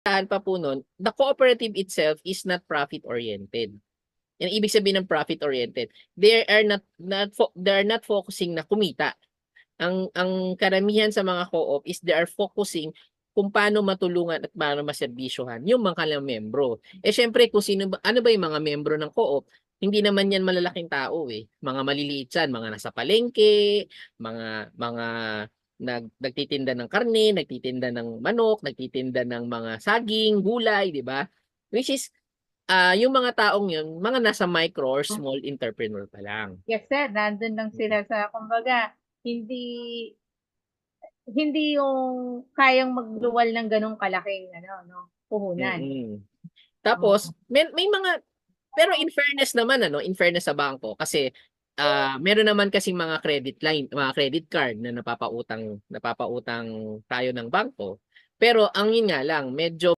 pa po nun, the cooperative itself is not profit-oriented. Yan ibig sabihin ng profit-oriented. They are not focusing na kumita. Ang karamihan sa mga co-op is they are focusing kung paano matulungan at paano maserbisyohan yung mga kanilang membro. Eh syempre kung ano ba yung mga membro ng co-op, hindi naman yan malalaking tao eh. Mga maliliit yan, mga nasa palengke, mga nagtitinda ng karne, nagtitinda ng manok, nagtitinda ng mga saging, gulay, di ba? Which is yung mga taong yun, mga nasa micro or small entrepreneur pa lang. Yes, sir. Nandun lang sila sa, kumbaga, hindi hindi yung kayang magluwal ng ganong kalaking puhunan. Mm-mm. Oo. Tapos, may mga, pero in fairness naman, in fairness sa bangko, kasi meron naman kasing mga credit line, mga credit card na napapautang tayo ng bangko. Pero ang yun nga lang, medyo